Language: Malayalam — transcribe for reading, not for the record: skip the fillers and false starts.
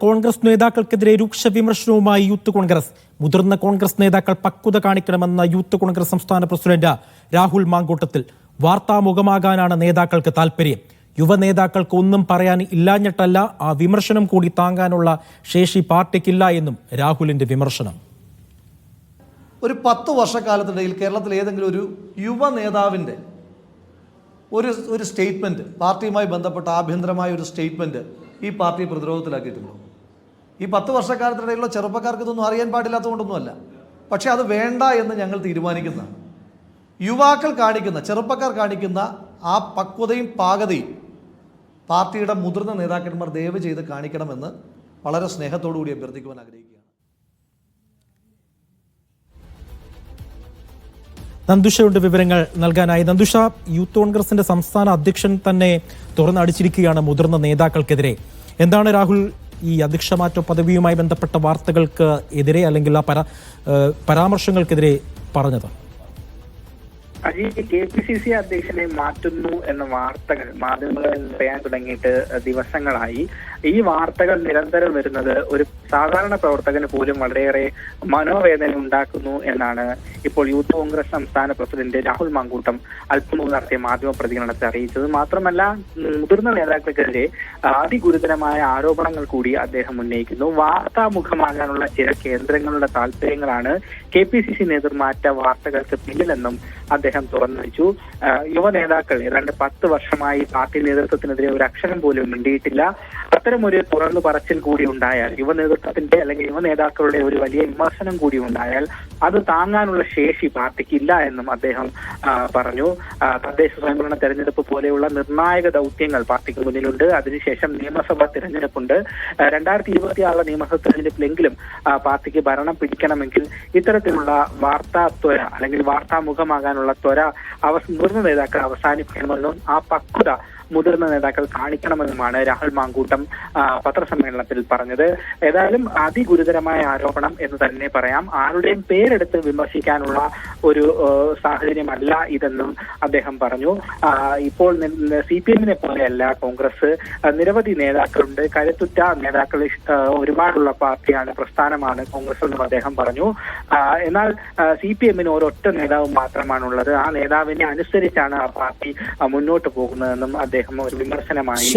കോൺഗ്രസ് നേതാക്കൾക്കെതിരെ രൂക്ഷ വിമർശനവുമായി യൂത്ത് കോൺഗ്രസ്. മുതിർന്ന കോൺഗ്രസ് നേതാക്കൾ പക്വത കാണിക്കണമെന്ന യൂത്ത് കോൺഗ്രസ് സംസ്ഥാന പ്രസിഡന്റ് രാഹുൽ മാങ്കൂട്ടത്തിൽ. വാർത്താമുഖമാകാനാണ് നേതാക്കൾക്ക് താൽപര്യം. യുവ നേതാക്കൾക്ക് ഒന്നും പറയാൻ ഇല്ലാഞ്ഞിട്ടല്ല, ആ വിമർശനം കൂടി താങ്ങാനുള്ള ശേഷി പാർട്ടിക്കില്ല എന്നും രാഹുലിന്റെ വിമർശനം. ഒരു 10 വർഷക്കാലത്തിനിടയിൽ കേരളത്തിൽ ഏതെങ്കിലും ഒരു യുവ നേതാവിൻ്റെ ഒരു സ്റ്റേറ്റ്മെൻറ്റ്, പാർട്ടിയുമായി ബന്ധപ്പെട്ട ആഭ്യന്തരമായ ഒരു സ്റ്റേറ്റ്മെൻറ്റ് ഈ പാർട്ടി പ്രതിരോധത്തിലാക്കിയിട്ടുണ്ടോ? ഈ 10 വർഷക്കാലത്തിനിടയിലുള്ള ചെറുപ്പക്കാർക്ക് ഇതൊന്നും അറിയാൻ പാടില്ലാത്തതുകൊണ്ടൊന്നുമല്ല. പക്ഷേ അത് വേണ്ട എന്ന് ഞങ്ങൾ തീരുമാനിക്കുന്നതാണ്. യുവാക്കൾ കാണിക്കുന്ന, ചെറുപ്പക്കാർ കാണിക്കുന്ന ആ പക്വതയും പാകതയും പാർട്ടിയുടെ മുതിർന്ന നേതാക്കന്മാർ ദയവ് ചെയ്ത് കാണിക്കണമെന്ന് വളരെ സ്നേഹത്തോടു കൂടി അഭ്യർത്ഥിക്കുവാൻ ആഗ്രഹിക്കുകയാണ്. നന്ദുഷയുണ്ട് വിവരങ്ങൾ നൽകാനായി. നന്ദുഷ, യൂത്ത് കോൺഗ്രസിന്റെ സംസ്ഥാന അധ്യക്ഷൻ തന്നെ തുറന്നടിച്ചിരിക്കുകയാണ് മുതിർന്ന നേതാക്കൾക്കെതിരെ. എന്താണ് രാഹുൽ ഈ അധ്യക്ഷമാറ്റ പദവിയുമായി ബന്ധപ്പെട്ട വാർത്തകൾക്ക് എതിരെ, അല്ലെങ്കിൽ ആ പരാമർശങ്ങൾക്കെതിരെ പറഞ്ഞത്? KPCC അധ്യക്ഷനെ മാറ്റുന്നു എന്ന വാർത്തകൾ മാധ്യമങ്ങളിൽ പറയാൻ തുടങ്ങിയിട്ട് ദിവസങ്ങളായി. ഈ വാർത്തകൾ നിരന്തരം വരുന്നത് ഒരു സാധാരണ പ്രവർത്തകന് പോലും വളരെയേറെ മനോവേദന ഉണ്ടാക്കുന്നു എന്നാണ് ഇപ്പോൾ യൂത്ത് കോൺഗ്രസ് സംസ്ഥാന പ്രസിഡന്റ് രാഹുൽ മാങ്കൂട്ടം അല്പം മുമ്പ് നടത്തിയ മാധ്യമ പ്രതികരണത്തെ അറിയിച്ചത്. മാത്രമല്ല, മുതിർന്ന നേതാക്കൾക്കെതിരെ അതിഗുരുതരമായ ആരോപണങ്ങൾ കൂടി അദ്ദേഹം ഉന്നയിക്കുന്നു. വാർത്താമുഖമാകാനുള്ള ചില കേന്ദ്രങ്ങളുടെ താല്പര്യങ്ങളാണ് KPCC നേതൃമാറ്റ വാർത്തകൾക്ക് പിന്നിലെന്നും അദ്ദേഹം തുറന്നടിച്ചു. യുവ നേതാക്കൾ ഏതാണ്ട് 10 വർഷമായി പാർട്ടി നേതൃത്വത്തിനെതിരെ ഒരു അക്ഷരം പോലും മിണ്ടിയിട്ടില്ല. അത്തരമൊരു തുറന്നു പറച്ചിൽ കൂടി ഉണ്ടായാൽ, യുവ നേതൃത്വത്തിന്റെ അല്ലെങ്കിൽ യുവ നേതാക്കളുടെ ഒരു വലിയ വിമർശനം കൂടി ഉണ്ടായാൽ അത് താങ്ങാനുള്ള ശേഷി പാർട്ടിക്കില്ല എന്നും അദ്ദേഹം പറഞ്ഞു. തദ്ദേശ സ്വയംഭരണ തെരഞ്ഞെടുപ്പ് പോലെയുള്ള നിർണായക ദൗത്യങ്ങൾ പാർട്ടിക്ക് മുന്നിലുണ്ട്. അതിനുശേഷം നിയമസഭാ തെരഞ്ഞെടുപ്പുണ്ട്. 2026 നിയമസഭാ തെരഞ്ഞെടുപ്പിലെങ്കിലും പാർട്ടിക്ക് ഭരണം പിടിക്കണമെങ്കിൽ ഇത്തരത്തിലുള്ള വാർത്താ ത്വര അല്ലെങ്കിൽ വാർത്താമുഖമാകാനുള്ള ത്വര മുതിർന്ന നേതാക്കൾ അവസാനിപ്പിക്കണമെന്നും ആ പക്വത മുതിർന്ന നേതാക്കൾ കാണിക്കണമെന്നുമാണ് രാഹുൽ മാങ്കൂട്ടം പത്രസമ്മേളനത്തിൽ പറഞ്ഞത്. ഏതായാലും അതിഗുരുതരമായ ആരോപണം എന്ന് തന്നെ പറയാം. ആരുടെയും പേരെടുത്ത് വിമർശിക്കാനുള്ള ഒരു സാഹചര്യമല്ല ഇതെന്നും അദ്ദേഹം പറഞ്ഞു. ഇപ്പോൾ CPM-നെ പോലെയല്ല കോൺഗ്രസ്. നിരവധി നേതാക്കളുണ്ട്, കരുത്തുറ്റ നേതാക്കൾ ഒരുപാടുള്ള പാർട്ടിയാണ്, പ്രസ്ഥാനമാണ് കോൺഗ്രസ് എന്നും അദ്ദേഹം പറഞ്ഞു. എന്നാൽ CPM-ന് ഒരൊറ്റ നേതാവ് മാത്രമാണുള്ളത്. ആ നേതാവിനെ അനുസരിച്ചാണ് ആ പാർട്ടി മുന്നോട്ട് പോകുന്നതെന്നും അദ്ദേഹം ഒരു വിമർശനമായി.